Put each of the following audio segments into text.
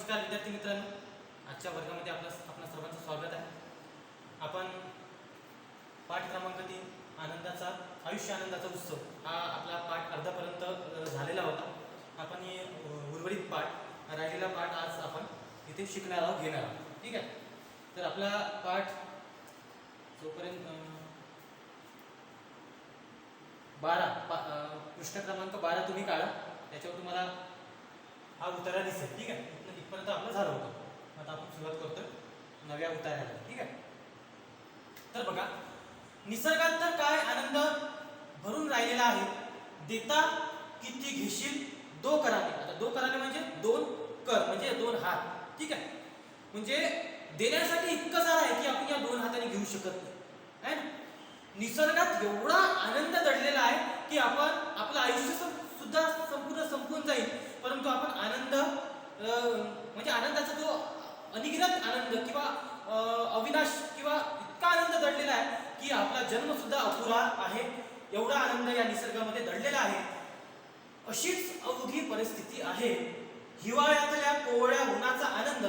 नमस्कार विद्यार्थी मित्रांनो, आजच्या वर्गामध्ये आपणा सर्वांचं स्वागत आहे. आपण पाठ क्रमांक 3 आनंदाचा आयुष्य आनंदाचा उत्सव हा आपला पाठ अर्धापर्यंत झालेला होता. आपण ही उर्वरित पाठ राहिलेला पाठ आज आपण इथे शिकणार आहोत, घेणार आहोत. ठीक आहे. तर आपला पाठ जोपर्यंत 12 पृष्ठ क्रमांक 12 तुम्ही काढा, त्याच्यावर तुम्हाला हा उतारा दिसेल. ठीक आहे. इथपर्यंत आपलं झालं होतं. आता आपण सुरुवात करतोय नव्या उतार्याला. ठीक आहे. तर बघा, निसर्गात तर काय आनंद भरून राहिलेला आहे, देता किती घेशील दो कराने. आता दो कराने म्हणजे दोन कर, म्हणजे दोन हात. ठीक आहे. म्हणजे देण्यासाठी इतकं सारं आहे की आपण या दोन हाताने घेऊ शकत नाही, है ना. निसर्गात एवढा आनंद दडलेला आहे की आपण आपलं आयुष्य सुद्धा संपूर्ण संपून जाईल, परंतु आपण आनंद म्हणजे आनंदाचा जो अनिगिनत आनंद किंवा अविनाश किंवा इतका आनंद दडलेला आहे की आपला जन्म सुद्धा अपुरा आहे. एवढा आनंद या निसर्गामध्ये दडलेला आहे. अशीच अवघी परिस्थिती आहे. हिवाळ्यातल्या कोवळ्या उन्हाचा आनंद,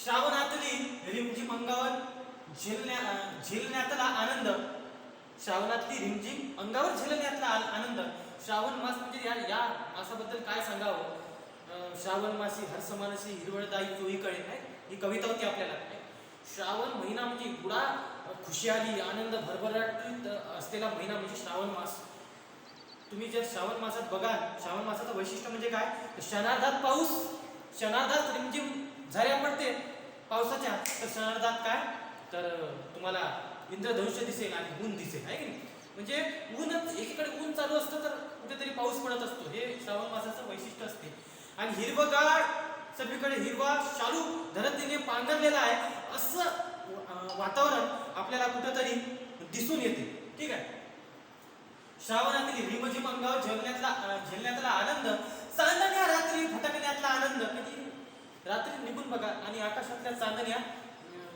श्रावणातली रिमझिम अंगावर झेलण्यातला आनंद, श्रावणातली रिमझिम अंगावर झेलण्यातला आनंद. श्रावण मास म्हणजे या मासाबद्दल काय सांगावं. श्रावण मासी हरसमानसी हिरवळदाई चोहीकडे, ही कविता होती आपल्याला. श्रावण महिना म्हणजे एवढा खुशाली आनंद भरभराटीत असलेला महिना म्हणजे श्रावण मास. तुम्ही जर श्रावण मासात बघाल, श्रावण मासाचं वैशिष्ट्य म्हणजे काय, क्षणार्धात पाऊस, क्षणार्धात रिमझिम झऱ्या पडते पावसाच्या. तर क्षणार्धात काय, तर तुम्हाला इंद्रधनुष्य दिसेल आणि ऊन दिसेल, आहे की नाही. म्हणजे ऊनच, एकीकडे ऊन चालू असतं तर कुठेतरी पाऊस पडत असतो. हे श्रावण मासाचं वैशिष्ट्य असते. आणि हिरवगार सगळीकडे हिरवा शालू धरतीने पांघरलेला आहे असं वातावरण आपल्याला कुठेतरी दिसून येते. ठीक आहे. श्रावणातील रिमझिम अंगावर झेलण्यातला आनंद, चांदण्या रात्री भटकण्यातला आनंद. म्हणजे रात्री निघून बघा आणि आकाशातल्या चांदण्या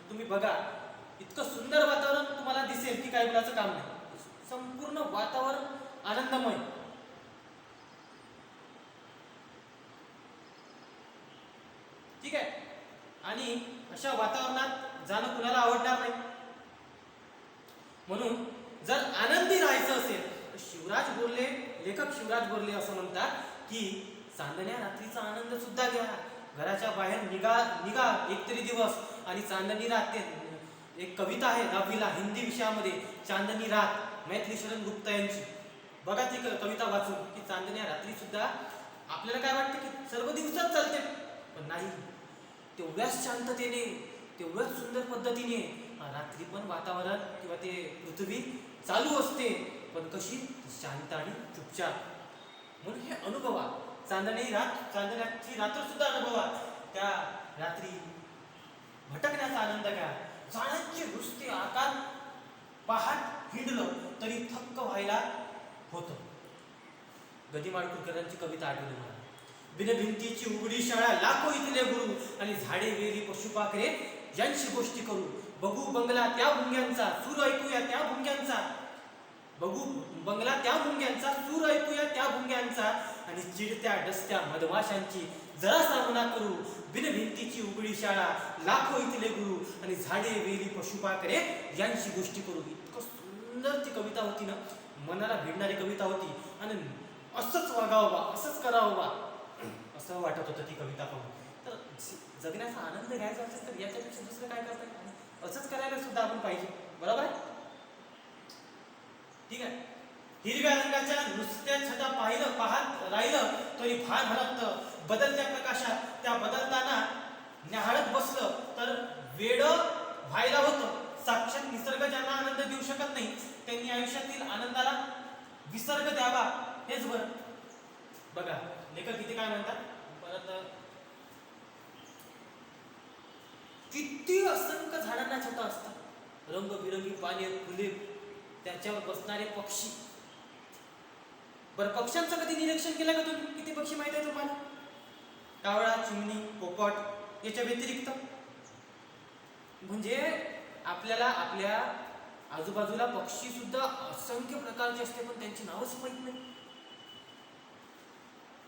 तुम्ही बघा, इतकं सुंदर वातावरण तुम्हाला दिसेल की काय बोलायचं काम नाही. संपूर्ण वातावरण आनंदमय. ठीक आहे. आणि अशा वातावरणात जाणं कुणाला आवडणार नाही. म्हणून जर आनंदी राहायचं असेल तर लेखक शिवराज बोरले असं म्हणतात की चांदण्या रात्रीचा आनंद सुद्धा घ्या. घराच्या बाहेर निघा एकतरी दिवस आणि चांदणी रात. एक कविता आहे 10वीला हिंदी विषयामध्ये, चांदणी रात, मैथिली शरण गुप्ता यांची. बघा ती कविता वाचून की चांदण्या रात्री सुद्धा. आपल्याला काय वाटतं की सर्व दिवसात चालते, पण नाही. तेवढ्याच शांततेने, तेवढ्याच सुंदर पद्धतीने रात्री पण वातावरण किंवा ते पृथ्वी चालू असते, पण कशी शांत आणि चुपचाप. म्हणून हे अनुभवा. चांदण्याची रात्र सुद्धा अनुभवा. त्या रात्री भटकण्याचा आनंद घ्या. झाडांचे नुसते आकार पहाट हिंडलं तरी थक्क व्हायला होतं. गदी माडगूळकरांची कविता आठवली मला. बिनभिंतीची उघडी शाळा, लाखो इथले गुरु आणि झाडे वेली पशुपाखरे यांची गोष्टी करू. बघू बंगला त्या भुंग्यांचा, सूर ऐकूया त्या भुंग्यांचा. बघू बंगला त्या भुंग्यांचा, सूर ऐकूया त्या भुंग्यांचा. आणि चिडत्या डसत्या मधमाशांची जरा सामना करू. बिनभिंतीची उघडी शाळा, लाखो इथले गुरु आणि झाडे वेली पशुपाखरे यांची गोष्टी करू. इतकं सुंदर ती कविता होती ना, मनाला भिडणारी कविता होती. आणि असंच वागावं बा, असंच करावं बा असं वाटत होतं ती कविता पाहून. तर जगण्याचा आनंद घ्यायचा असेल तर याच्यापेक्षा दुसरं काय करता येईल, आणि असंच करायला सुद्धा आपण पाहिजे. बरोबर आहे. ठीक आहे. हिरव्या रंगाच्या नुसत्या छटा पाहत राहिलं तरी भान हरपतं. बदलत्या प्रकाशात त्या बदलताना न्याहाळत बसलं तर वेड व्हायला होतं. साक्षात निसर्ग ज्यांना आनंद देऊ शकत नाही त्यांनी आयुष्यातील आनंदाला विसर्ग द्यावा, हेच बरं. बघा लेखक इथे काय म्हणतात परत, किती असंख्य झाडांना छटा असतात, रंगबिरंगी पाने, फुले, त्याच्यावर बसणारे पक्षी. बरं, पक्ष्यांचं कधी निरीक्षण केलं का तुम्ही? किती पक्षी माहिती आहे तुम्हाला? कावळा, चिमणी, पोपट याच्या व्यतिरिक्त. म्हणजे आपल्याला आपल्या आजूबाजूला पक्षी सुद्धा असंख्य प्रकारचे असते, पण त्यांची नावच माहित नाही.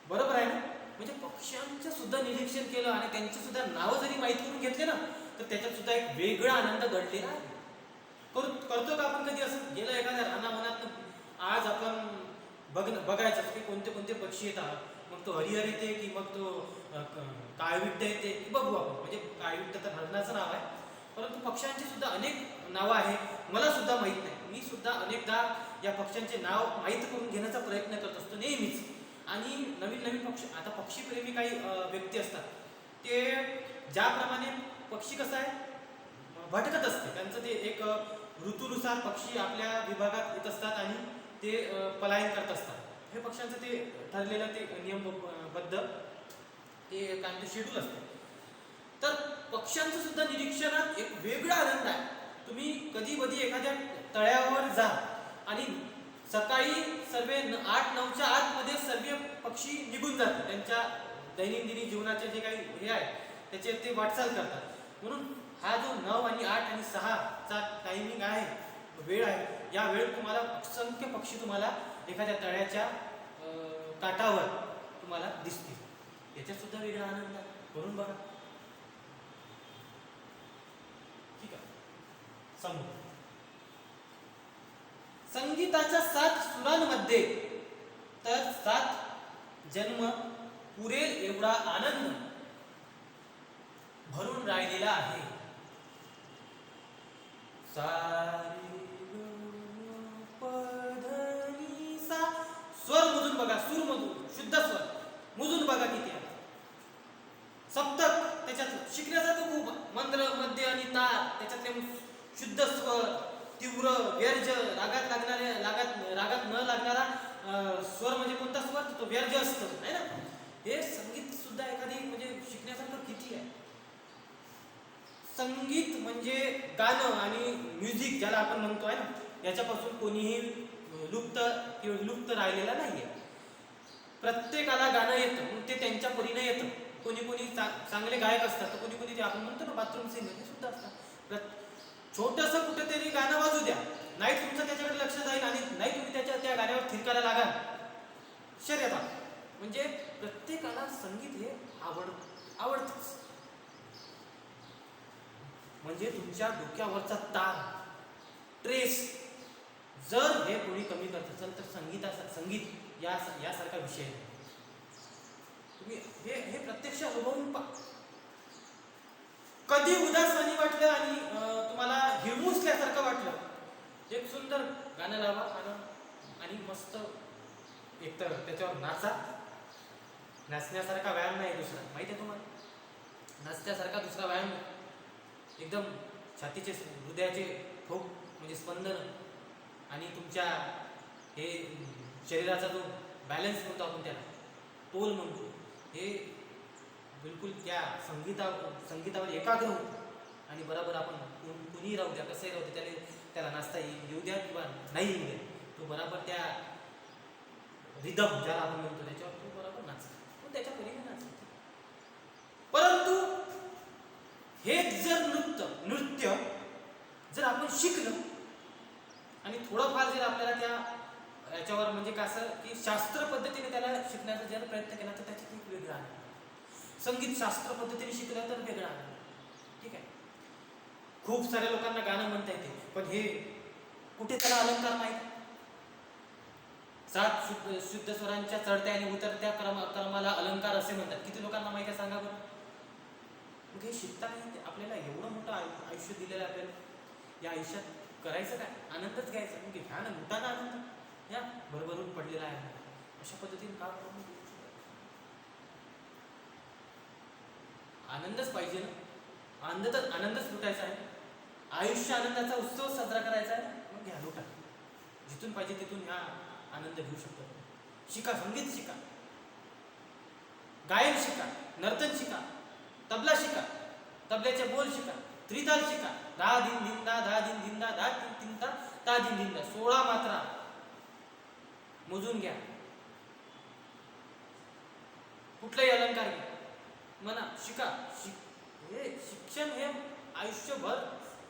बरोबर आहे ना. म्हणजे पक्ष्यांचं सुद्धा निरीक्षण केलं आणि त्यांची सुद्धा नावं जरी माहीत करून घेतले ना, तर त्याच्यात सुद्धा एक वेगळा आनंद दडलेला आहे. करतो का आपण कधी असं? गेलं एखाद्या रानावनात, आज आपण बघायचं की कोणते कोणते पक्षी येतात, मग तो हरिहर येते की मग तो काळविट्ट येते की बघू आपण. म्हणजे काळविट्ट तर हरणाचं नाव आहे, परंतु पक्ष्यांची सुद्धा अनेक नावं आहेत, मला सुद्धा माहीत नाही. मी सुद्धा अनेकदा या पक्ष्यांचे नाव माहीत करून घेण्याचा प्रयत्न करत असतो नेहमीच. आणि नवीन नवीन पक्षी, आता पक्षीप्रेमी काही व्यक्ती असतात, ते ज्याप्रमाणे पक्षी कसं आहे भटकत असते, त्यांचं ते एक ऋतूनुसार पक्षी आपल्या विभागात येत असतात आणि ते पलायन करत असतात. हे पक्ष्यांचं ते ठरलेलं ते नियमबद्ध ते काय शेड्यूल असते. तर पक्ष्यांचं सुद्धा निरीक्षणात एक वेगळा आनंद आहे. तुम्ही कधी कधी एखाद्या तळ्यावर जा आणि सकाळी सर्व 8-9च्या आतमध्ये सर्व पक्षी निघून जातात, त्यांच्या दैनंदिन जीवनाचे जे काही हे आहे त्याचे ते वाटचाल करतात. म्हणून हा जो 9 आणि 8 आणि 6चा टायमिंग आहे, वेळ आहे, या वेळेत तुम्हाला असंख्य पक्षी तुम्हाला एखाद्या तळ्याच्या काठावर तुम्हाला दिसतील. याच्यात सुद्धा वेगळा आनंद आहे. म्हणून बघा, ठीक आहे. संगीताच्या 7 सुरांमध्ये तर 7 जन्म पुरेल एवढा आनंद भरून राहिलेला आहे. स्वर मोजून बघा, सूर मोजून, शुद्ध स्वर मोजून बघा किती आहे. सप्तक त्याच्यात शिकण्यासारखं खूप, मंद्र, मध्य आणि तार त्याच्यातले शुद्ध स्वर, तीव्र, व्यर्ज, रागात लागणारे, रागात न लागणारा स्वर म्हणजे कोणता स्वर, तो व्यर्ज असतो, आहे ना. हे संगीत सुद्धा एखादी म्हणजे शिकण्यासारखं किती आहे. संगीत म्हणजे गाणं आणि म्युझिक ज्याला आपण म्हणतो आहे ना, याच्यापासून कोणीही लुप्त राहिलेला नाहीये. प्रत्येकाला गाणं येतं, ते त्यांच्या परीने येतं. कोणी चांगले गायक असतात, तर कोणी ते आपण म्हणतो ना बाथरूम सिंगर सुद्धा असतात. छोटंसं कुठेतरी गाणं वाजू द्या, नाही तुमचं त्याच्याकडे लक्ष जाईल आणि नाही तुम्ही त्या गाण्यावर थिरकायला लागाल शर्यता. म्हणजे प्रत्येकाला संगीत हे आवडतंच. म्हणजे तुमच्या डोक्यावरचा तार, ट्रेस जर हे कोणी कमी करत असेल तर संगीत यासारखा विषय आहे. तुम्ही हे प्रत्यक्ष अनुभवून पहा. कधी उदासवाणी वाटलं आणि तुम्हाला हिरमुसल्यासारखं वाटलं, एक सुंदर गाणं लावा आणि मस्त एकतर त्याच्यावर नाचण्यासारखा व्यायाम नाही दुसरा, माहिती आहे तुम्हाला. नाचण्यासारखा दुसरा व्यायाम एकदम छातीचे हृदयाचे ठोक म्हणजे स्पंदन आणि तुमच्या हे शरीराचा जो बॅलन्स म्हणतो आपण, त्याला तोल म्हणतो, हे बिलकुल त्या संगीतावर एकाग्र होतो. आणि बरोबर आपण कुणीही राहू द्या, कसंही राहू द्या, त्याला नाचता येऊ द्या किंवा नाही येऊ द्या, तो बरोबर त्या रिदम ज्याला आपण म्हणतो त्याच्यावर तो बरोबर नाचतो, तो त्याच्या परीने नाचतो. परंतु हेच जर नृत्य जर आपण शिकलं आणि थोडंफार जर आपल्याला त्या याच्यावर म्हणजे कसं की शास्त्र पद्धतीने त्याला शिकण्याचा जर प्रयत्न केला तर त्याच्यात एक वेगळा आनंद. संगीत शास्त्र पद्धतीने शिकलं तर वेगळा आनंद. ठीक आहे. खूप साऱ्या लोकांना गाणं म्हणता येते, पण हे कुठे त्याला अलंकार माहिती. 7 शुद्ध स्वरांच्या चढत्या आणि उतरत्या क्रमाला अलंकार असे म्हणतात. किती लोकांना माहिती आहे सांगा बरं. मग हे शिकता नाही, आपल्याला एवढं मोठं आयुष्य दिलेलं आहे, आपल्याला या आयुष्यात करायचं काय, आनंदच घ्यायचा. मग घ्या ना, मोठाना आनंद या भरभरून पडलेला आहे. अशा पद्धतीने का करून आनंदच पाहिजे ना. आनंदच लुटायचा आहे. आयुष्य आनंदाचा उत्सव साजरा करायचा आहे. मग घ्या, लुटा. जिथून पाहिजे तिथून ह्या आनंद घेऊ शकतो. शिका, संगीत शिका, गायन शिका, नर्तन शिका, तबला शिका, तबल्याचे बोल शिका, त्रिताल शिका. धा दिन धिंदा, धा दिन धिंदा, धा तीन तीनदा, ता दिन धिंदा, 16 मात्रा मोजून घ्या. कुठलाही अलंकार घ्या, म्हणा, शिका. हे शिक्षण हे आयुष्यभर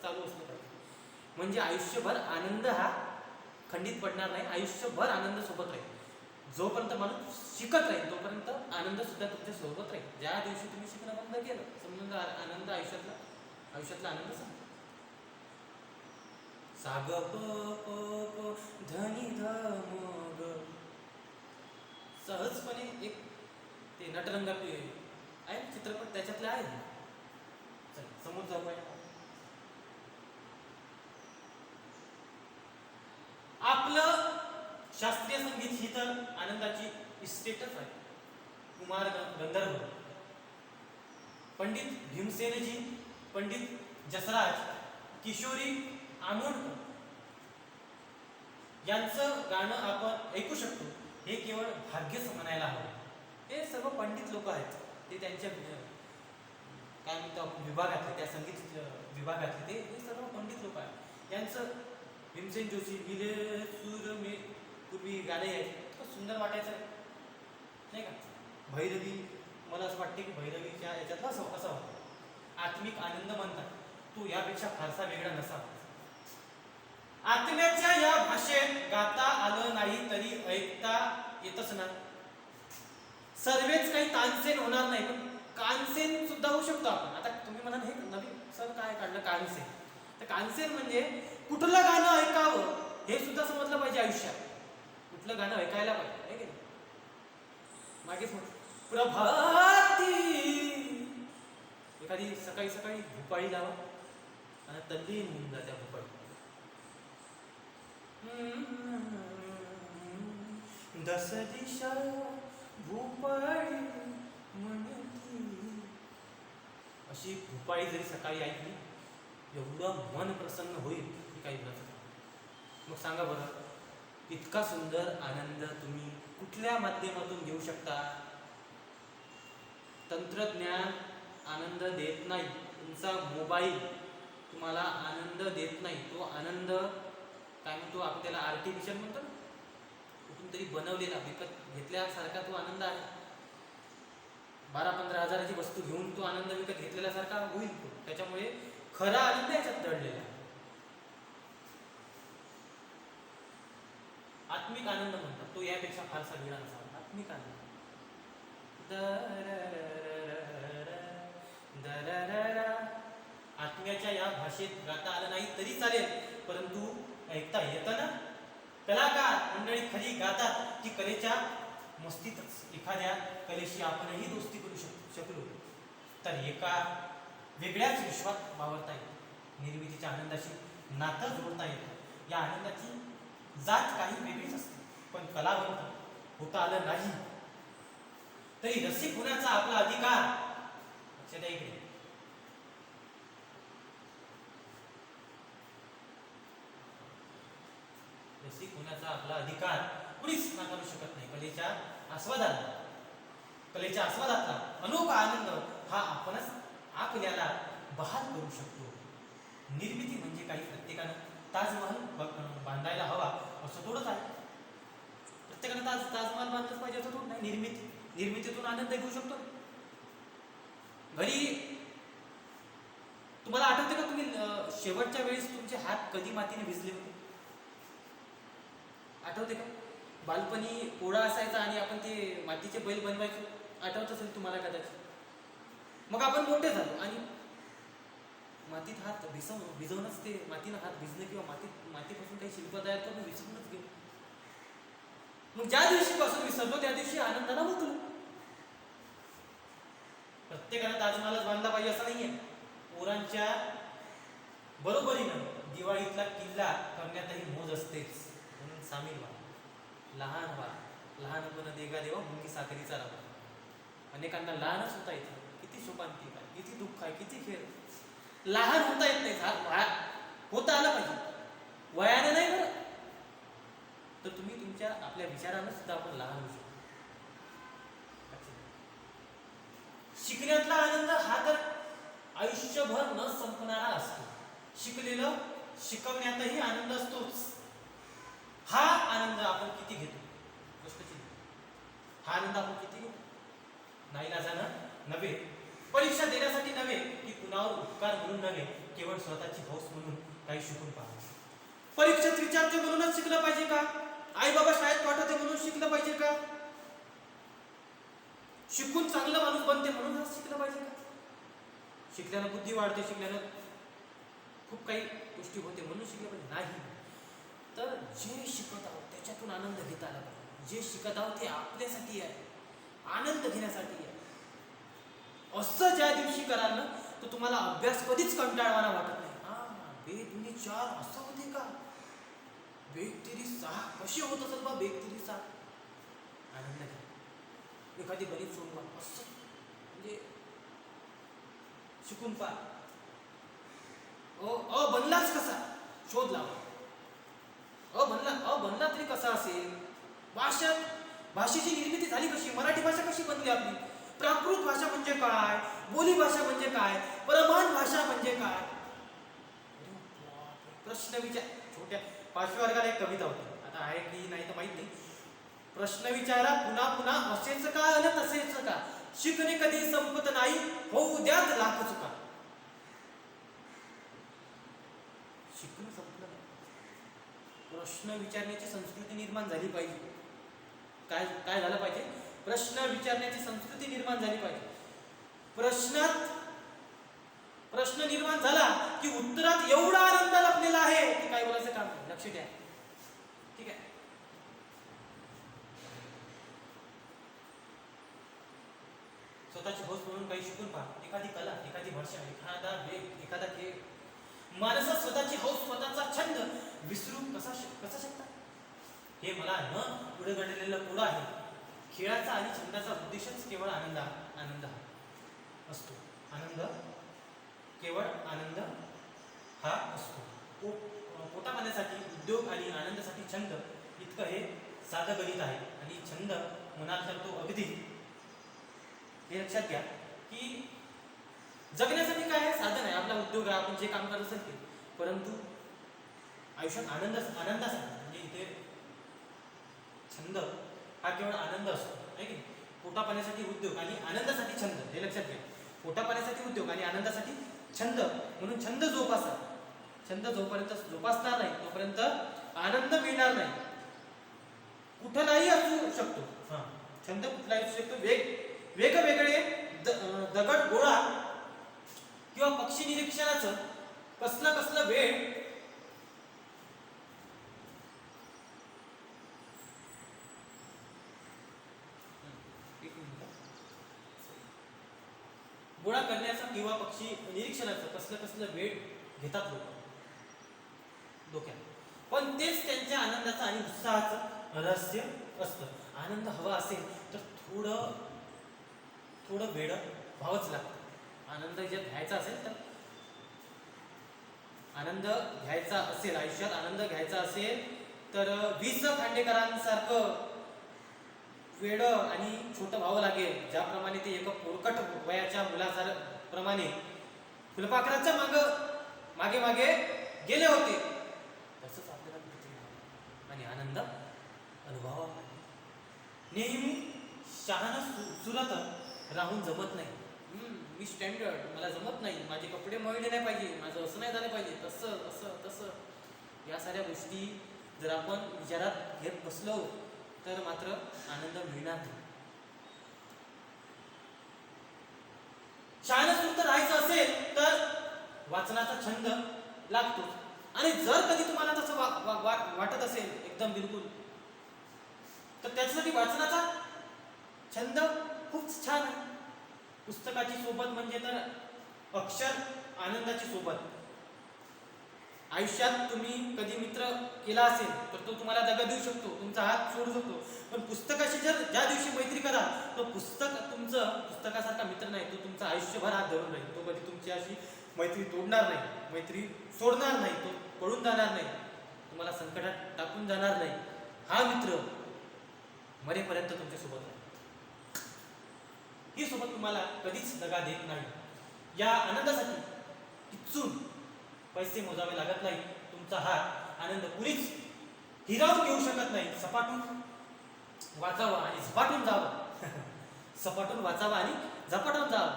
चालू असलं पाहिजे. म्हणजे आयुष्यभर आनंद हा खंडित पडणार नाही, आयुष्यभर आनंद सोबत राहील. जोपर्यंत माणूस शिकत राहील तोपर्यंत आनंद सुद्धा तुमच्या सोबत राहील. ज्या दिवशी तुम्ही शिकणं बंद केलं समजून आनंद आयुष्यातला आनंद सांग. साग प प प धनी ध म ग. सहजपणे एक ते नटरंग आहे चित्रपट त्याच्यातले आहे. समोर जाऊया. आपलं शास्त्रीय संगीत ही तर आनंदाची इस्टेटच आहे. कुमार गंधर्व, पंडित भीमसेनजी, पंडित जसराज, किशोरी आमोणकर यांचं गाणं आपण ऐकू शकतो. हे केवळ भाग्यच म्हणायला हवं. हे सर्व पंडित लोक आहेत. ते त्यांच्या काय म्हणतो आपण विभागातले, त्या संगीत विभागातले ते सर्व पंडित लोक आहेत. यांचं भीमसेन जोशी मिले सूर मे पूर्वी गाणे आहे, खूप सुंदर वाटायचं नाही का. भैरवी, मला असं वाटते की भैरवीच्या याच्यातला असं वाटतं. आत्मिक आनंद म्हणतात तो यापेक्षा फारसा वेगळा नसावा. आत्म्याच्या या भाषेत गाता आलं नाही तरी ऐकता येतच ना. सर्वेच काही तानसेन होणार नाही, पण कानसेन सुद्धा होऊ शकतो आपण. आता तुम्ही म्हणाल हे नवीन सर काय काढलं कानसेन, तर कानसेन म्हणजे कुठलं गाणं ऐकावं हे सुद्धा समजलं पाहिजे आयुष्यात. कुठलं गाणं ऐकायला पाहिजे आहे की नाही. मागे प्रभाती एखादी सकाळी सकाळी भुपाळी लावा आणि तल्लीन होऊन जा त्या भुपाळी. दस दिशा भुपाळी म्हणती, अशी भुपाळी जरी सकाळी ऐकली एवढं मन प्रसन्न होईल की काही बोलायचं. मग सांगा बरं, इतका सुंदर आनंद तुम्ही कुठल्या माध्यमातून घेऊ शकता. तंत्रज्ञान आनंद देत नाही, तुमचा मोबाईल तुम्हाला आनंद देत नाही. तो आनंद काय म्हणतो आपण त्याला आर्टिफिशियल म्हणतो ना, कुठून तरी बनवलेला विकत घेतल्यासारखा तो आनंद आहे. 12-15 हजाराची वस्तू घेऊन तो आनंद विकत घेतलेल्यासारखा होईल तो. त्याच्यामुळे खरा आनंद याच्यात दडलेला. आत्मिक आनंद म्हणतात तो यापेक्षा फारसा वेगळा नसावा. आत्मिक आनंद आत्म्याच्या या भाषेत गाता आलं नाही तरी चालेल, परंतु ऐकता येतं ना. कलाकार मंडळी खरी गातात की कलेच्या मस्तीतच. एखाद्या कलेशी आपणही दोस्ती करू शकलो तर एका वेगळ्याच विश्वात वावरता येतं. निर्मितीच्या आनंदाशी नातं जोडता येतं. या आनंदाची जात काही वेगळीच असते, पण कलावंत होता आलं नाही तरी रसिक होण्याचा आपला अधिकार लक्षात आहे की. रसिक होण्याचा आपला अधिकार कुणीच नाकारू शकत नाही. कलेच्या आस्वादातला अनोखा आनंद हा आपणच आपल्याला बहाल करू शकतो. निर्मिती म्हणजे काही प्रत्येकानं ताजमहल बांधायला हवा असं थोडंच आहे. प्रत्येकानं ताजमहल बांधलंच पाहिजे असं थोडं नाही. निर्मितीतून आनंद घेऊ शकतो. घरी तुम्हाला आठवते का तुम्ही शेवटच्या वेळेस तुमचे हात कधी मातीने भिजले होते? आठवते का? बालपणी पोळा असायचा आणि आपण ते मातीचे बैल बनवायचो. आठवत असेल तुम्हाला कदाचित. मग आपण मोठे झालो आणि मातीत हात भिजवणंच ते मातीनं हात भिजणं किंवा मातीपासून काही शिल्प तयार करणं विसरूनच गेलो. मग ज्या दिवशीपासून विसरलो त्या दिवशी आनंदाला मुकलो. प्रत्येकानं ताजमहलच बांधला पाहिजे असं नाहीये. पोरांच्या बरोबरीनं दिवाळीतला किल्ला करण्यातही मोज असतेच. म्हणून सामील व्हा, लहान व्हा. लहानपण देगा देवा मुंगी साखरीचा राहा. अनेकांना लहानच होता येतं. किती शोकांतिक आहे, किती दुःख आहे, किती खेळ. लहान होता येत नाही, होता आलं पाहिजे. वयाने नाही बरं, तर तुम्ही तुमच्या आपल्या विचारानं सुद्धा आपण लहान होऊ शकतो. शिकण्यातला आनंद हा तर आयुष्यभर न संपणारा असतो. शिकलेलं शिकवण्यातही आनंद असतोच. हा आनंद आपण किती घेतो? हा आनंद आपण किती घेतो? नाईलाजानं नव्हे, परीक्षा देण्यासाठी नव्हे, की कुणावर उपकार म्हणून नव्हे, केवळ स्वतःची हौस म्हणून काही शिकून पहा. परीक्षेत विचारते म्हणूनच शिकलं पाहिजे का? आई बाबा शाळेत पाठवते म्हणून शिकलं पाहिजे का? शिकून चांगला माणूस बनते म्हणून शिकलं पाहिजे का? शिकल्यानं बुद्धी वाढते, शिकल्यानं खूप काही गोष्टी होते म्हणून शिकलं पाहिजे नाही. तर जे शिकत आहोत त्याच्यातून आनंद घेता आला पाहिजे. जे शिकत आहोत ते आपल्यासाठी आहे, आनंद घेण्यासाठी आहे. असं ज्या दिवशी कराल ना तर तुम्हाला अभ्यास कधीच कंटाळवाना वाटत नाही. हा, 2 दुनी 4 असं होते का? 2 तिरी 6 कसे होत असेल बा? 2 तिरी 6 आनंद घ्या. एखादी गणित सोडवा, असं म्हणजे शिकून पहा. बनलाच कसा शोध लावा. बनला तरी कसा असेल? भाषेची निर्मिती झाली कशी? मराठी भाषा कशी बनली आपली? प्राकृत भाषा म्हणजे काय? बोली भाषा म्हणजे काय? प्रमाण भाषा म्हणजे काय? प्रश्न विचार. छोट्या 5व्या वर्गाला एक कविता होती, आता आहे की नाही तर माहित नाही. प्रश्न विचारा पुन्हा पुन्हा, असेच का आणि तसेच का? शिकणे कधी संपत नाही, होऊ द्यात लाख चुका. शिकणं संपलं नाही. प्रश्न विचारण्याची संस्कृती निर्माण झाली पाहिजे. काय झालं पाहिजे? प्रश्न विचारण्याची संस्कृती निर्माण झाली पाहिजे. प्रश्न निर्माण झाला की उत्तरात एवढा आनंद लपलेला आहे की काय बोलायचं काम नाही. लक्ष द्या, ठीक आहे? स्वतःची हौस म्हणून काही शिकून पहा. एखादी कला, एखादी भाषा, एखादा वेग, एखादा खेळ. माणसं स्वतःची हौस, स्वतःचा छंद विसरू कसा शकता? हे मला न पुढे घडलेलं पुढं आहे. खेळाचा आणि छंदाचा उद्देशच केवळ आनंद असतो. केवळ आनंद हा असतो. पोटा पाण्यासाठी उद्योग आणि आनंदासाठी छंद, इतकं हे साधं गणित आहे. आणि छंद म्हणाल तर तो अगदी, हे लक्षात घ्या की जगण्यासाठी काय साधन आहे? आपला उद्योग आहे, आपण जे काम करत असेल ते. परंतु आयुष्यात आनंदासाठी म्हणजे इथे छंद हा केवळ आनंद असतो, आहे की? पोटा पाण्यासाठी उद्योग आणि आनंदासाठी छंद, हे लक्षात घ्या. पोटा पाण्यासाठी उद्योग आणि आनंदासाठी छंद, म्हणून छंद जोपासा. छंद जोपर्यंत जोपासणार नाही तोपर्यंत आनंद मिळणार नाही. कुठलाही असू शकतो. छंद कुठलाही असू शकतो. वेगवेगळे दगड गोळा किंवा पक्षी निरीक्षणाचं कसलं वेळ गोळा करण्याचा किंवा पक्षी निरीक्षणाचं कसलं वेळ घेतात लोक डोक्यात. पण तेच त्यांच्या आनंदाचं आणि उत्साहाचं रहस्य असतं. आनंद हवा असेल तर थोडं वेळ व्हावंच लागतं. आनंद जर घ्यायचा असेल आयुष्यात आनंद घ्यायचा असेल तर 20 खांडेकरांसारखं वेड आणि छोटं व्हावं लागेल. ज्याप्रमाणे ते एका पोरकट वयाच्या मुलाप्रमाणे फुलपाखराच्या मागे गेले होते, तसंच आपल्याला आणि आनंद अनुभवावा. नेहमी शहाणा सुरत राहून जमत नाही. मी स्टँडर्ड, मला जमत नाही, माझे कपडे मळले नाही पाहिजे, माझं असं नाही झालं पाहिजे, तसं या साऱ्या गोष्टी जर आपण विचारात घेत बसलो तर मात्र आनंद मिळणार नाही. शहाणा राहायचं असेल तर वाचनाचा छंद लागतो. आणि जर कधी तुम्हाला तसं वाटत असेल एकदम बिलकुल, तर त्याच्यासाठी वाचनाचा छंद खूप छान आहे. पुस्तकाची सोबत म्हणजे तर अक्षर आनंदाची सोबत. आयुष्यात तुम्ही कधी मित्र केला असेल तर तो तुम्हाला दगा देऊ शकतो, तुमचा हात सोडू शकतो. पण पुस्तकाशी ज्या दिवशी मैत्री करा, तो पुस्तकासारखा मित्र नाही. तो तुमचा आयुष्यभर हात धरून राहील. तो कधी तुमची अशी मैत्री तोडणार नाही, मैत्री सोडणार नाही, तो पळून जाणार नाही, तुम्हाला संकटात टाकून जाणार नाही. हा मित्र मरेपर्यंत तुमच्यासोबत राहील. ही सोबत तुम्हाला कधीच दगा देत नाही. या आनंदासाठी किचून पैसे मोजावे लागत नाही. तुमचा हा आनंद कुणीच हिरावून घेऊ शकत नाही. सपाटून वाचावा आणि झपाटून जावं. सपाटून वाचावा आणि झपाटून जावं.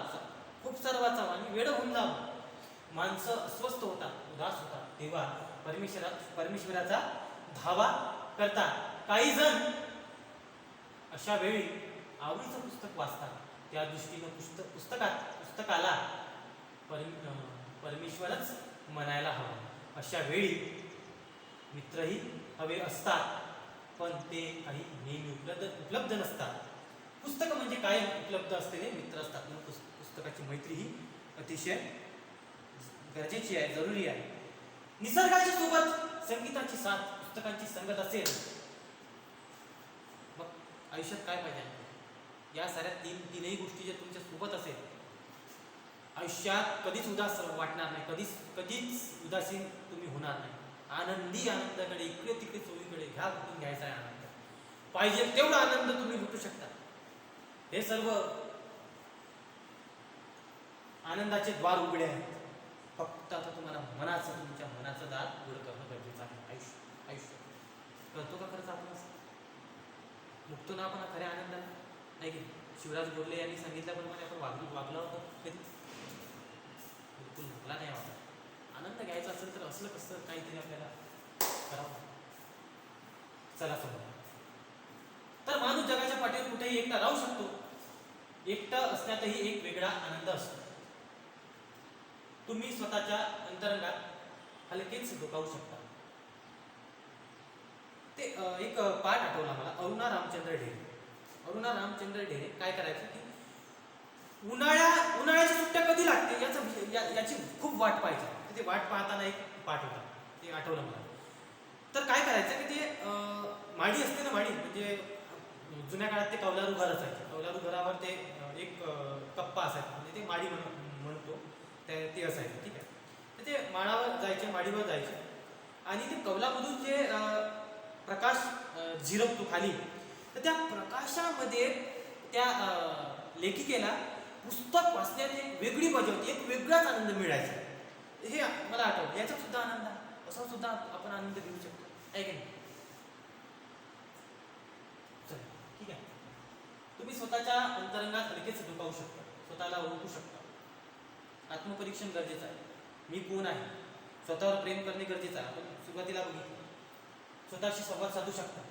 खूप सारं वाचावं आणि वेळ होऊन जावं. माणसं अस्वस्थ होतात, उदास होतात, तेव्हा परमेश्वराचा धावा करतात काही जण अशा वेळी आवडीचं पुस्तक वाचतात. त्या दृष्टीनं पुस्तकाला परमेश्वरच म्हणायला हवा. अशा वेळी मित्रही हवे असतात, पण ते काही नेहमी उपलब्ध नसतात. पुस्तक म्हणजे काय उपलब्ध असलेले मित्र असतात. म्हणून पुस्तकाची मैत्री ही अतिशय गरजेची आहे, जरुरी आहे. निसर्गाची सोबत संगीताची साथ, पुस्तकांची संगत असेल, मग आयुष्यात काय पाहिजे? या साऱ्या तीनही गोष्टी जर तुमच्या सोबत असेल, आयुष्यात कधीच उदास वाटणार नाही, कधीच उदासीन तुम्ही होणार नाही. आनंदी आनंदाकडे इकडे तिकडे चोवीकडे कुठून घ्यायचा आहे आनंद. पाहिजे तेवढा आनंद तुम्ही लुटू शकता. हे सर्व आनंदाचे द्वार उघडे आहेत. फक्त आता तुम्हाला तुमच्या मनाचं दार उघड करणं गरजेचं आहे. आयुष्य करतो का खरंच आपण? मुक्तो ना आपण खऱ्या आनंदाला? नाही की शिवराज बोरले यांनी सांगितल्याप्रमाणे आपण वागलं होतं कधी? बिलकुल मला नाही वाटत. आनंद घ्यायचा असेल तर असलं कसं काहीतरी आपल्याला करावं. चला समोर. तर माणूस जगाच्या पाठीवर कुठेही एकटा राहू शकतो. एकटं असण्यातही एक वेगळा आनंद असतो. तुम्ही स्वतःच्या अंतरंगात हलकेच डोकावू शकता. ते एक पाठ आठवला मला, अरुणा रामचंद्र ढेरे काय करायचं की उन्हाळ्याची सुट्ट्या कधी लागते याची खूप वाट पाहायची. ते वाट पाहताना एक पाठ होता, ते आठवलं मला. तर काय करायचं की ते माडी असते ना, माडी म्हणजे जुन्या काळात ते कौलारू घर असायचे. कौलारू घरावर ते एक कप्पा असायचा, म्हणजे ते माडी म्हणतो ते असायचं. ठीक आहे. तर ते माडीवर जायचे आणि ते कौलामधून जे प्रकाश झिरपतो खाली, तर त्या प्रकाशामध्ये त्या लेखिकेला पुस्तक वाचण्यात एक वेगळी मजा होती, एक वेगळाच आनंद मिळायचा. हे मला आठवतं. याचा सुद्धा आनंद, असा सुद्धा आपण आनंद घेऊ शकतो, आहे की नाही? ठीक आहे. तुम्ही स्वतःच्या अंतरंगात लगेच डोकावू शकता, स्वतःला ओळखू शकता. आत्मपरीक्षण गरजेचं आहे. मी कोण आहे? स्वतःवर प्रेम करणे गरजेचं आहे. आपण सुरुवातीला बघितलं. स्वतःशी संवाद साधू शकता.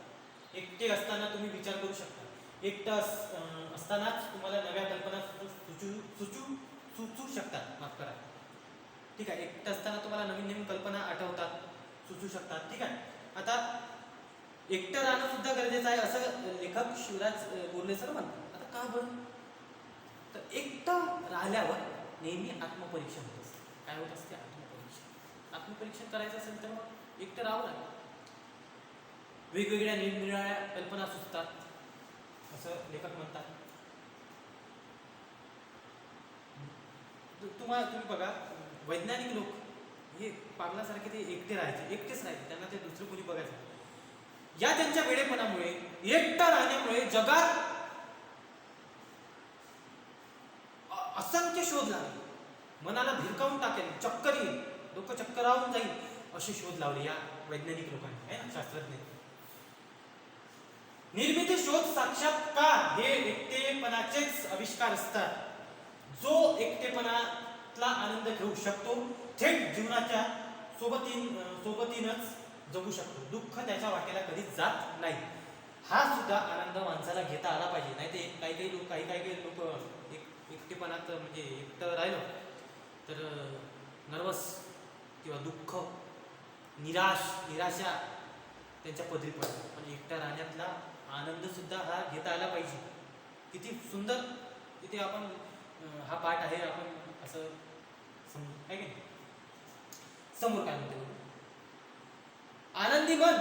एकटे असताना तुम्ही विचार करू शकता. एकटं असतानाच तुम्हाला नव्या कल्पना सुचू शकतात. माफ करा. ठीक आहे. एकटं असताना तुम्हाला नवीन कल्पना आठवतात, सुचू शकतात. ठीक आहे. आता एकटं राहणं सुद्धा गरजेचं आहे, असं लेखक शिवराज बोरले सर म्हणतात. आता का बरं? तर एकटं राहिल्यावर नेहमी आत्मपरीक्षण होत असते. काय होत असते? आत्मपरीक्षण करायचं असेल तर मग एकटं राहावं लागेल. वेगवेगळ्या निरनिराळ्या कल्पना सुचतात, असं लेखक म्हणतात. तुम्ही बघा, वैज्ञानिक लोक हे पागलासारखे ते एकटेच राहायचे. त्यांना ते दुसरं कोणी बघायचं. या त्यांच्या वेडेपणामुळे, एकटा राहण्यामुळे जगात असंख्य शोध लागले. मनाला भिरकावून टाकेल, चक्कर येईल, डोकं चक्करावून जाईल, असे शोध लावले या वैज्ञानिक लोकांनी, आहे ना, शास्त्रज्ञ. निर्मिती, शोध, साक्षात्कार हे एकटेपणाचेच आविष्कार असतात. जो एकटेपणातला आनंद घेऊ शकतो, थेट जीवनाच्या सोबतीनच जगू शकतो. दुःख त्याच्या वाटेला कधीच जात नाही. हा सुद्धा आनंद माणसाला घेता आला पाहिजे. नाही तर काही लोक एकटेपणात म्हणजे एकटं राहिलं तर नर्वस किंवा दुःख, निराशा त्यांच्या पदरी पडतात. पण एकटा राहण्यातला आनंद सुद्धा हा घेता आला पाहिजे. किती सुंदर तिथे आपण हा पाठ आहे, आपण असं समजू, आहे की नाही? समोर काय म्हणते? आनंदी मन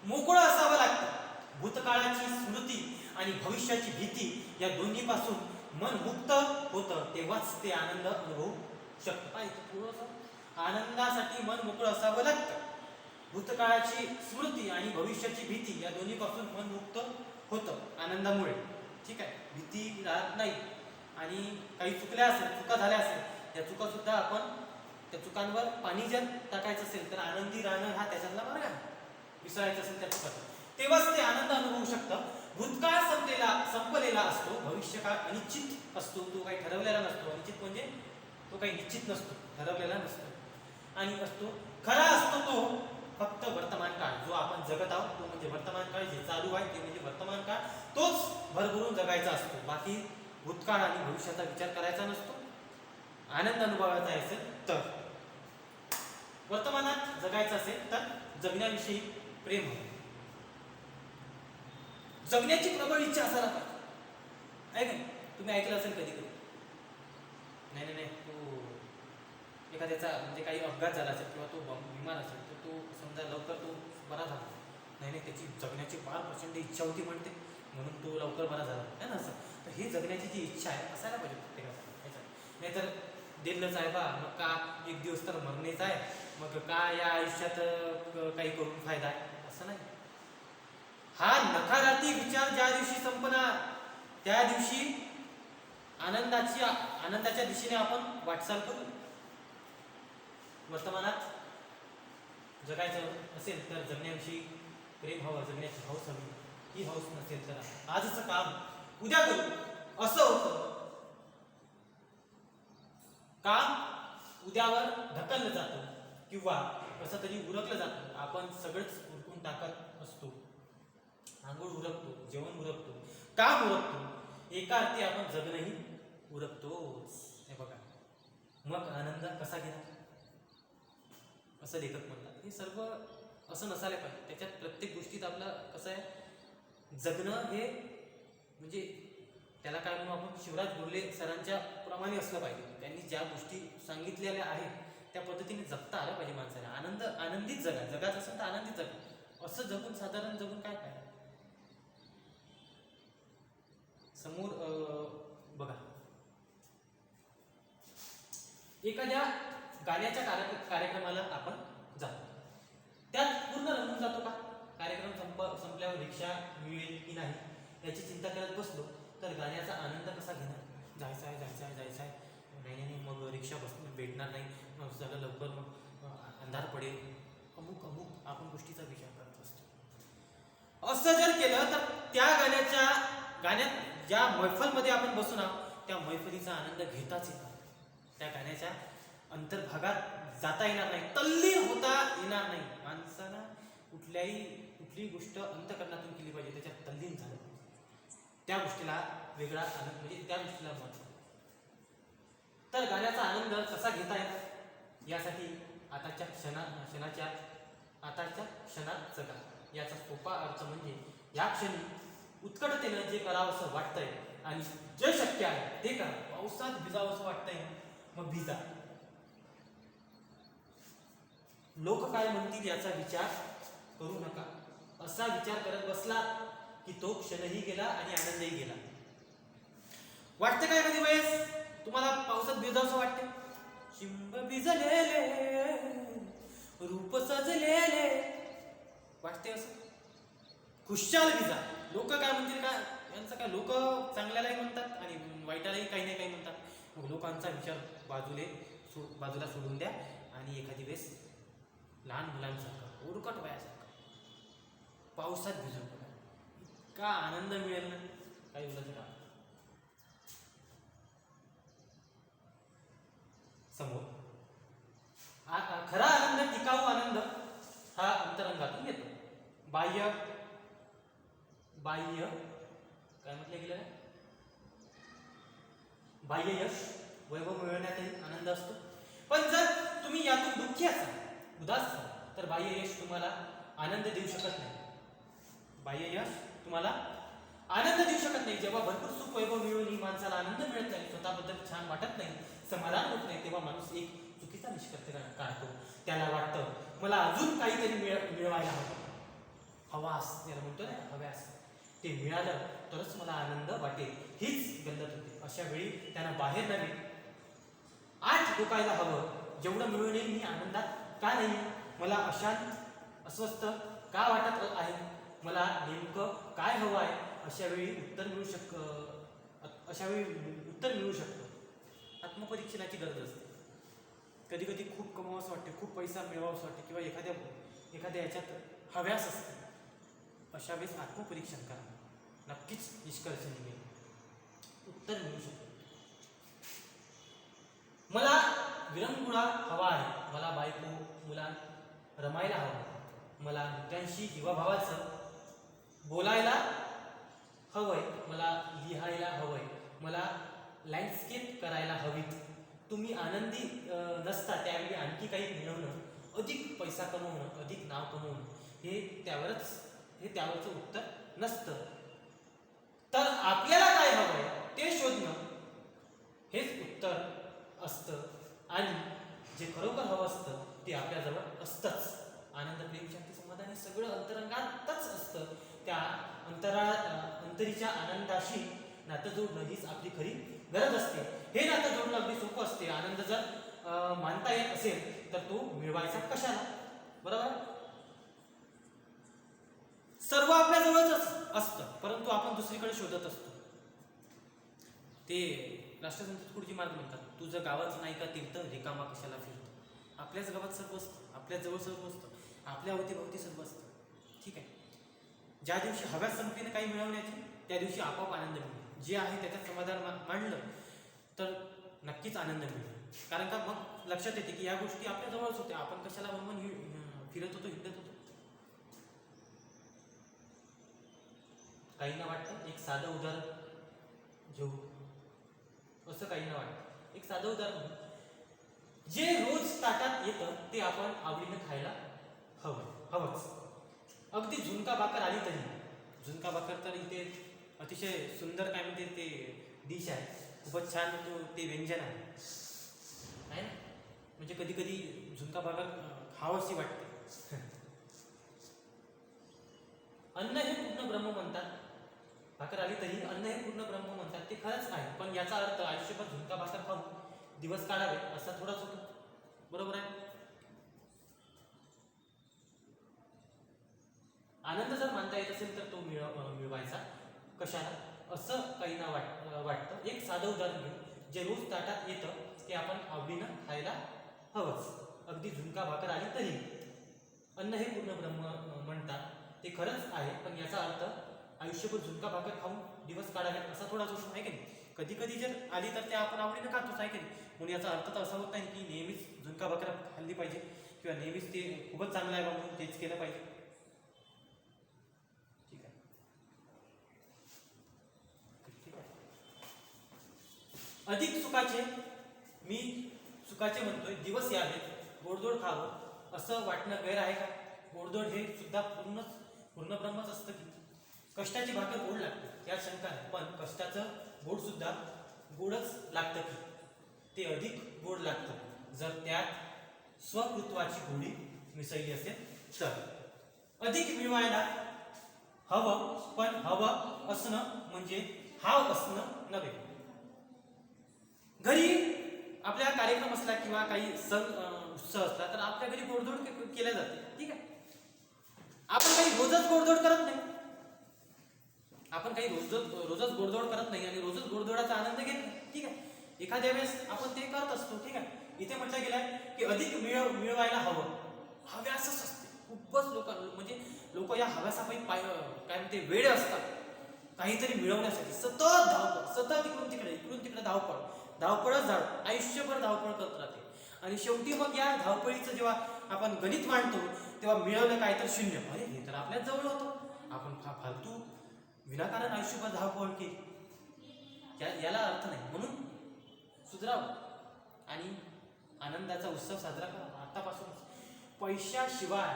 मोकळं असावं लागतं. भूतकाळाची स्मृती आणि भविष्याची भीती या दोन्हीपासून मन मुक्त होतं, तेव्हाच ते आनंद अनुभवू शकतं. थोडंसं आनंदासाठी मन मोकळं असावं लागतं. भूतकाळाची स्मृती आणि भविष्याची भीती या दोन्हीपासून मन मुक्त होतं आनंदामुळे. ठीक आहे. भीती राहत नाही. आणि काही चुका झाल्या असेल, त्या चुका सुद्धा आपण त्या चुकांवर पाणी जर टाकायचं असेल तर आनंदी राहणं हा त्याच्यातला मार्ग आहे. विसरायचं असेल त्या चुका, तेव्हाच ते आनंद अनुभवू शकतं. भूतकाळ संपलेला असतो, भविष्यकाळ अनिश्चित असतो, तो काही ठरवलेला नसतो. अनिश्चित म्हणजे तो काही निश्चित नसतो, ठरवलेला नसतो आणि असतो. खरा असतो तो फक्त वर्तमान काळ जो आपण जगत आहोत तो म्हणजे वर्तमान काळ, जे चालू आहे ते म्हणजे वर्तमान काळ, तोच भरभरून जगायचा असतो. बाकी भूतकाळ आणि भविष्याचा विचार करायचा नसतो. आनंद अनुभवायचा असेल तर, वर्तमानात जगायचं असेल तर जगण्याविषयी प्रेम हवं, जगण्याची प्रबळ इच्छा असायला पाहिजे. आहे का? तुम्ही ऐकलं असेल कधी कधी, नाही नाही नाही तो एखाद्याचा म्हणजे काही अपघात झाला असेल किंवा तो बिमार असेल तर तो समजा लवकर तो बरा झाला, नाही नाही त्याची जगण्याची फार प्रचंड इच्छा होती म्हणते म्हणून तो लवकर बरा झाला आहे ना. असं तर हे जगण्याची जी इच्छा आहे असायला पाहिजे प्रत्येकाचा. नाहीतर दिलंच आहे बा मग का एक दिवस तर मरणेच आहे, मग का या आयुष्यात काही करून फायदा आहे असं नाही. हा नकारात्मक विचार ज्या दिवशी संपणार त्या दिवशी आनंदाच्या दिशेने आपण वाटचाल करू. वर्तमानात जगायचं असेल तर जगण्याविषयी प्रेम हवं, जगण्याची हौस हवी. ही हौस नसेल तर आजचं काम उद्या करू असं होतं. काम उद्यावर ढकललं जातं किंवा कसं तरी उरकलं जातं. आपण सगळंच उरकून टाकत असतो. आंघोळ उरकतो, जेवण उरकतो, काम उरकतो, एका अर्थी आपण जगणंही उरकतोच. हे बघा, मग आनंद कसा घेणार असं लेखक म्हणतात. हे सर्व असं नसायला पाहिजे. त्याच्यात प्रत्येक गोष्टीत आपलं कसं आहे, जगणं हे म्हणजे त्याला काय म्हणू आपण, शिवराज बोरले सरांच्या प्रमाणे असलं पाहिजे. त्यांनी ज्या गोष्टी सांगितलेल्या आहेत त्या पद्धतीने जगता आलं पाहिजे माणसाला. आनंदीत जगा, जगात असेल तर आनंदीत जगा. असं जगून साधारण जगून काय काय समोर बघा, एखाद्या गाण्याच्या कार्यक्रमाला आपण जातो, त्यात पूर्ण रमून जातो का? कार्यक्रम संपल्यावर रिक्षा मिळेल की नाही याची चिंता करत बसलो तर गाण्याचा आनंद कसा घेणार? जायचं आहे, नाही मग रिक्षा भेटणार नाही, मग सगळं लवकर मग अंधार पडेल, अमुक आपण गोष्टीचा विचार करत असतो. असं जर केलं तर त्या गाण्यात ज्या मैफलमध्ये आपण बसून आहोत त्या मैफलीचा आनंद घेताच येणार, त्या गाण्याच्या अंतर्भागात जाता येणार नाही, तल्लीन होता येणार नाही. माणसाला कुठलीही गोष्ट अंतःकरणातून केली पाहिजे, त्याच्यात तल्लीन झालं, त्या गोष्टीला वेगळा आनंद म्हणजे त्या गोष्टीला महत्व. तर गाण्याचा आनंद कसा घेता येणार यासाठी आताच्या क्षणात जगा. याचा सोपा अर्थ म्हणजे या क्षणी उत्कटतेनं जे करावंसं वाटतंय आणि जे शक्य आहे ते करा. पावसात भिजावंसं वाटतंय मग भिजा. लोक काय म्हणतील याचा विचार करू नका. असा विचार करत बसला की तो क्षणही गेला आणि आनंदही गेला. वाटते काय कधी वेळेस तुम्हाला पावसात भिजावंसं वाटते? चिंब भिजलेले रूप सजलेले वाटते असं? खुशाल भिजा. लोक काय म्हणतील का यांचं काय, लोक चांगल्यालाही म्हणतात आणि वाईटालाही काही नाही काही म्हणतात. मग लोकांचा विचार बाजूला सोडून द्या आणि एखादी वेळेस लहान मुलांसारखं उरकट वयासारखं पावसात भिजून पडा. इतका आनंद मिळेल ना, काही बोलायचं का. समोर खरा आनंद, टिकाऊ आनंद हा अंतरंगातून येतो. बाह्य काय म्हटलं गेलं, बाह्य यश वैभव मिळवण्यातही आनंद असतो. पण जर तुम्ही यातून दुःखी असाल, उदास असाल तर बाह्य यश तुम्हाला आनंद देऊ शकत नाही. बाह्य यश तुम्हाला आनंद देऊ शकत नाही. जेव्हा भरपूर सुख वैभव मिळून माणसाला आनंद मिळत नाही, स्वतःबद्दल छान वाटत नाही, समाधान होत नाही, तेव्हा माणूस एक चुकीचा निष्कर्ष काढतो. त्याला वाटतं मला अजून काहीतरी मिळवायला हवं, हवास याला म्हणतो ना, हव्यास, ते मिळालं तरच मला आनंद वाटेल, हीच गल्लत होते. अशा वेळी त्यांना बाहेर नव्हे आत डोकायला हवं. जेवढं मिळून मी आनंदात का नाही, मला अशांत अस्वस्थ का वाटत आहे, मला नेमकं काय हवं आहे, अशा वेळी उत्तर मिळू शकतं. आत्मपरीक्षणाची गरज असते. कधी कधी खूप कमवावंसं वाटते, खूप पैसा मिळवावंसं वाटते किंवा एखाद्या याच्यात हव्यास असते. अशा वेळेस आत्मपरीक्षण करा, नक्कीच निष्कर्ष निघेल, उत्तर मिळू शकतं. मला विरंगुळा हवा आहे, मला बायको मुलां रमायला हवं, मला मित्रांशी जीवाभावाचं बोलायला हवंय, मला लिहायला हवंय, मला लँडस्केप करायला हवीत. तुम्ही आनंदी नसता त्यावेळी आणखी काही मिळवणं, अधिक पैसा कमवणं, अधिक नाव कमवणं हे त्यावरचं उत्तर नसतं. तर आपल्याला काय हवंय ते शोधणं हेच उत्तर असतं. आणि जे खरोखर हवं असतं ते आपल्याजवळ असतंच. आनंद, प्रेम, शांती, समाधान हे सगळं अंतरंगातच असतं. त्या अंतरीच्या आनंदाशी नातं जोडणं हीच आपली खरी गरज असते. हे नातं जोडणं अगदी सोपं असते. आनंद जर मानता येत असेल तर तो मिळवायचा कशाला? बरोबर. सर्व आपल्या जवळच असतं, परंतु आपण दुसरीकडे शोधत असतो. ते राष्ट्रसंत तुकडोजी महाराज म्हणतात, तुझं गावाचं नाही का तीर्थ, रिकामा कशाला फिरतो. आपल्याच गावात सर्व असतं, आपल्या जवळ सर्व असतं, आपल्या अवतीभवती सर्व असतं. ठीक आहे. ज्या दिवशी हव्या संपीने काही मिळवण्याची त्या दिवशी आपोआप आनंद मिळेल. जे आहे त्याच्यात समाधान मांडलं तर नक्कीच आनंद मिळेल. कारण का मग लक्षात येते की या गोष्टी आपल्या जवळच होत्या, आपण कशाला म्हणून फिरत होतो, हिंडत होतो. काहींना वाटतं एक साधं उदाहरण घेऊ, असं काहींना वाटतं. एक साधं उदाहरण, जे रोज ताटात येतं ते आपण आवडीनं खायला हवंच. अगदी झुणका भाकर आली तरी, झुणका भाकर तर इथे अतिशय सुंदर काय म्हणते ते डिश आहे, खूपच छान ते व्यंजन आहे ना. म्हणजे कधी कधी झुणका भाकर खावंशी वाटते. अन्न हे पूर्ण ब्रह्म म्हणतात, भाकर आली तरी अन्न हे पूर्ण ब्रह्म म्हणतात. ते खरंच आहे, पण याचा अर्थ आयुष्यभर झुणका भाकर खाऊन दिवस काढावे असा थोडाच होतो. बरोबर आहे. आनंद जर मानता येत असेल तर तो मिळवायचा कशाला, असं काहींना वाटतं. एक साधं उदाहरण घेऊ, जे रोज ताटात येतं ते आपण आवडीनं खायला हवंच. अगदी झुणका भाकर आली तरी अन्न हे पूर्ण ब्रह्म म्हणतात. ते खरंच आहे, पण याचा अर्थ आयुष्यभर झुणका भाकर खाऊन दिवस काढावे असा थोडाच होतो, आहे की नाही. कधी कधी जर आली तर ते आपण आवडीनं खातोच, आहे की नाही. म्हणून याचा अर्थ तर असा होत नाही की नेहमीच झुणका भाकर खाल्ली पाहिजे किंवा नेहमीच ते खूपच चांगलं आहे म्हणून तेच केलं पाहिजे. ठीक आहे. अधिक सुखाचे म्हणतोय दिवस यावेत, गोडधोड खावं असं वाटणं गैर आहे का? गोडधोड हे सुद्धा पूर्ण ब्रह्मच असतं की. कष्टाची भाकर गोड लागते यात शंका नाही, पण कष्टाचं गोड सुद्धा गोडच लागतं की ते अधिक गोड लागतं जर त्यात स्वकृत्वाची गोडी मिसळली असेल तर. अधिक मिळवायला हवं, पण हवं असणं म्हणजे हाव असणं नव्हे. घरी आपल्या कार्यक्रम असला किंवा काही सण उत्सव असला तर आपल्या घरी गोडधोड केल्या जाते. ठीक आहे. आपण काही रोजच गोडधोड करत नाही, रोजच गोडधोड करत नाही आणि रोजच गोडधोडाचा आनंद घेत नाही. ठीक आहे. एखाद्या वेळेस आपण ते करत असतो. ठीक आहे. इथे म्हटलं गेलंय की अधिक मिळवायला हवं, हव्यासच असते. खूपच लोक या हव्यासापायी काय म्हणते वेळ असतात काहीतरी मिळवण्यासाठी. सतत इकडून तिकडे धावपळच आयुष्यभर धावपळ करत राहते. आणि शेवटी मग या धावपळीचं जेव्हा आपण गणित मांडतो तेव्हा मिळवलं काय तर शून्य. अरे हे तर आपल्याच जवळ होतं, आपण फालतू विनाकारण आयुष्यभर धावपळ केली, याला अर्थ नाही. म्हणून सुधरावं आणि आनंदाचा उत्सव साजरा करा आतापासून. पैशाशिवाय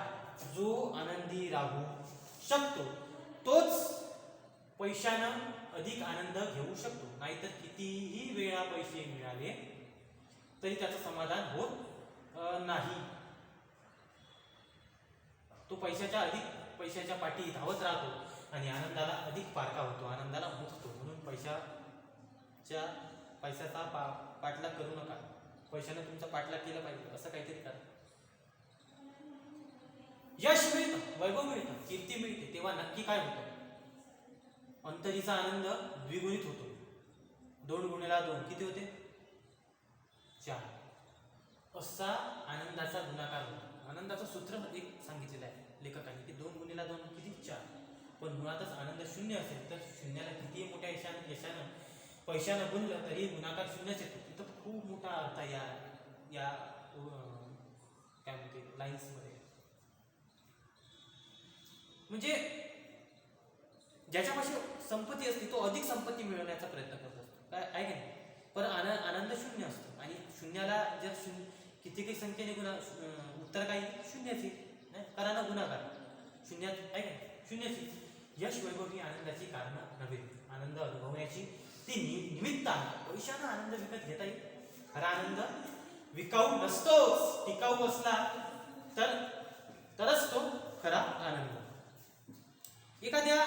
जो आनंदी राहू शकतो तोच पैशानं अधिक आनंद घेऊ शकतो. नाहीतर कितीही वेळा पैसे मिळाले तरी त्याचं समाधान होत नाही. तो पैशाच्या पाठी धावत राहतो आणि आनंदाला अधिक पारखा होतो, आनंदाला मुकतो. म्हणून पैशाचा पाठलाग करू नका. पैशाने तुमचा पाठलाग केला पाहिजे असं काहीतरी करा. यश मिळतं, वैभव मिळतं, कीर्ती मिळते, तेव्हा नक्की काय होतं? अंतरीचा आनंद द्विगुणित होतो. 2 गुणिले 2 किती होते? 4. असा आनंदाचा गुणाकार होतो. आनंदाचं सूत्र एक सांगितलेलं आहे लेखकांनी की 2 गुणिले 2 किती? 4. पण मुळातच आनंद शून्य असेल तर शून्याला कितीही मोठ्या यशानं पैशानं गुणलं तरी गुणाकार शून्यच येतो. तिथं खूप मोठा अर्थ या काय म्हणते लाईन्समध्ये. म्हणजे ज्याच्यापाशी संपत्ती असते तो अधिक संपत्ती मिळवण्याचा प्रयत्न करत असतो, काय आहे की नाही. पण आनंद शून्य असतो आणि शून्याला जर किती काही संख्येने उत्तर काही शून्याची करा ना गुणाकार शून्यात आहे का शून्याची. यश वैभव ही आनंदाची कारणं नव्हे, आनंद अनुभवण्याची ती निमित्त आहे. पैशानं आनंद विकत घेता येईल, खरा आनंद विकाऊ नसतोच, टिकाऊ असला तरच तो खरा आनंद. एखाद्या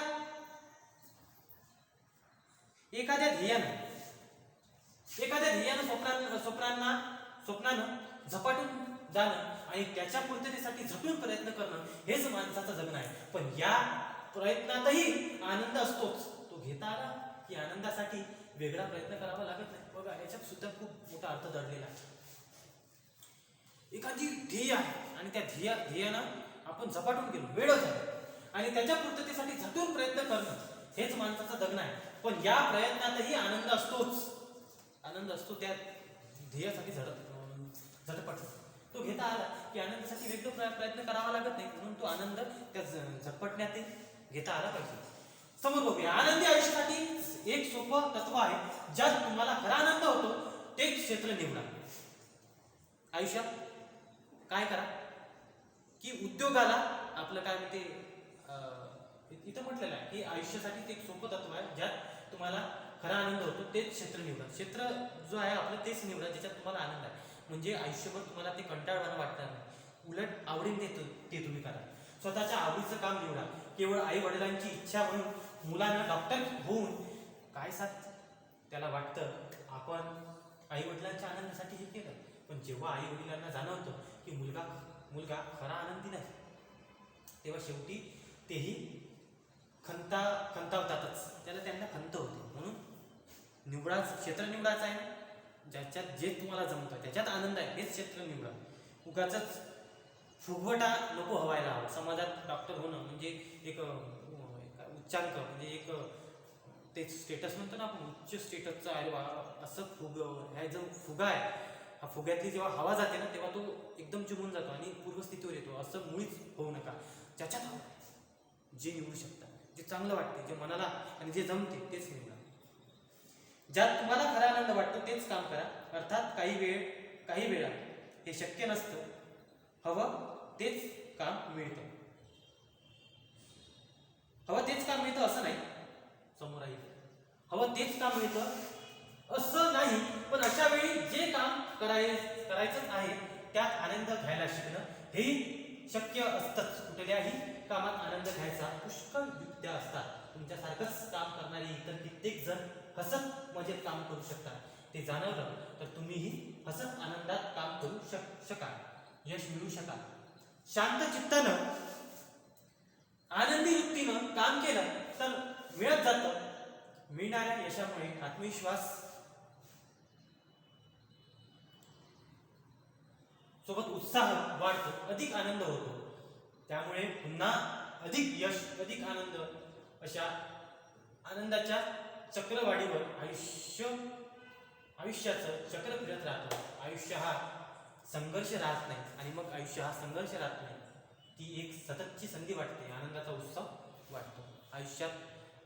ध्येयानं स्वप्नानं झपाटून जाणं आणि त्याच्या पूर्ततेसाठी झटून प्रयत्न करणं हेच माणसाचं जगणं आहे. पण या प्रयत्नातही आनंद असतोच. तो घेता आला की आनंदासाठी वेगळा प्रयत्न करावा लागत नाही. बघा याच्यात सुद्धा खूप मोठा अर्थ दडलेला आहे. एखादी ध्येय आहे आणि त्या ध्येयानं आपण झपाटून गेलो, वेळ झाला आणि त्याच्या पूर्ततेसाठी झटून प्रयत्न करणं हेच माणसाचं जगणं आहे. पण या प्रयत्नातही आनंद असतो त्या ध्येयासाठी झटपट. तो घेता आला की आनंदासाठी वेगळा प्रयत्न करावा लागत नाही, म्हणून तो आनंद त्या झटपटण्यात घेता आला पाहिजे. समोर बघूया, आनंदी आयुष्यासाठी एक सोपं तत्व आहे, ज्यात तुम्हाला खरा आनंद होतो तेच क्षेत्र निवडा. आयुष्यात काय करा की उद्योगाला आपलं काय म्हणते इथं म्हटलेलं आहे की आयुष्यासाठी एक सोपं तत्व आहे, ज्यात तुम्हाला खरा आनंद होतो तेच क्षेत्र निवडा. क्षेत्र जो आहे आपलं तेच निवडा ज्याच्यात तुम्हाला आनंद आहे. म्हणजे आयुष्यभर तुम्हाला ते कंटाळवाणं वाटणार नाही, उलट आवडीने ते तुम्ही करा. स्वतःच्या आवडीचं काम निवडा. केवळ आई वडिलांची इच्छा म्हणून मुलांना डॉक्टर होऊन काय साथ त्याला वाटतं आपण आई वडिलांच्या आनंदासाठी हे केलं. पण जेव्हा आई वडिलांना जाणवतं की मुलगा खरा आनंदी नाही, तेव्हा शेवटी तेही खंतावतातच, त्यांना खंत होते. म्हणून क्षेत्र निवडायचं आहे ना, ज्याच्यात जे तुम्हाला जमतं त्याच्यात आनंद आहे हेच क्षेत्र निवडा. उगाचच फुगवटा नको व्हायला हवा. समाजात डॉक्टर होणं म्हणजे एक उच्चांक, म्हणजे एक ते स्टेटस म्हणतो ना आपण, उच्च स्टेटसचा आहे बा असं ह्या जो फुगा आहे, हा फुग्यातली जेव्हा हवा जाते ना तेव्हा तो एकदम चिमून जातो आणि पूर्वस्थितीवर येतो. असं मुळीच होऊ नका. ज्याच्यात हवं जे निवडू शकता, जे चांगलं वाटते, जे मनाला आणि जे जमते तेच निवडा. ज्यात तुम्हाला खरा आनंद वाटतो तेच काम करा. अर्थात काही वेळा हे शक्य नसतं. हवं तेच काम मिळतं असं नाही. समोर आहे हवं तेच काम मिळतं असं नाही, पण अशा वेळी जे काम करायचं आहे त्यात आनंद घ्यायला शिकणं हेही शक्य असतंच. कुठल्याही कामात आनंद घ्यायचा पुष्कळ युक्त्या असतात. तुमच्यासारखंच काम करणारे इतर कित्येक जण हसत मजेत काम करू शकतात. ते जाणवलं तर तुम्हीही हसत आनंदात काम करू शकाल, यश मिळू शकाल. शांत चित्तानं आनंदी वृत्तीनं काम केलं तर मिळत जातं. मिळणाऱ्या यशामुळे आत्मविश्वास सोबत उत्साह वाढतो, अधिक आनंद होतो. त्यामुळे पुन्हा अधिक यश, अधिक आनंद, अशा आनंदाच्या चक्रवाढीवर आयुष्याचं चक्र फिरत राहतं. आयुष्य हा संघर्ष राहत नाही आणि मग आयुष्य हा संघर्ष राहत नाही. ती एक सततची संधी वाटते, आनंदाचा उत्सव वाटतो. आयुष्यात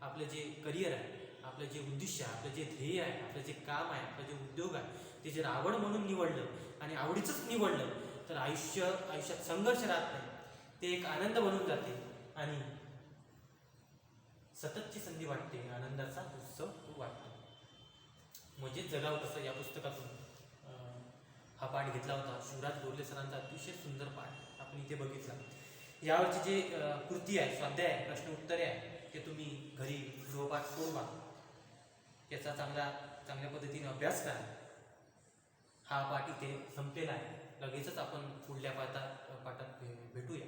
आपलं जे करिअर आहे, आपलं जे उद्दिष्ट आहे, आपलं जे ध्येय आहे, आपलं जे काम आहे, आपलं जे उद्योग आहे, ते जर आवड म्हणून निवडलं आणि आवडीचंच निवडलं तर आयुष्यात संघर्ष राहत नाही. ते एक आनंद बनून जाते आणि सततची संधी वाटते, आनंदाचा उत्सव वाटतो. मजेत जगावं कसं या पुस्तकातून हा पाठ घेतला होता. शिवराज बोरले सरांचा अतिशय सुंदर पाठ आपण इथे बघितला. यावरची जे कृती आहे, स्वाध्याय आहे, प्रश्न उत्तरे आहे, ते तुम्ही घरी गृहपाठ सोडवा. याचा चांगल्या पद्धतीने अभ्यास करा. हा पाठ इथे संपलेला आहे. लगेचच आपण पुढल्या पाठात भेटूया.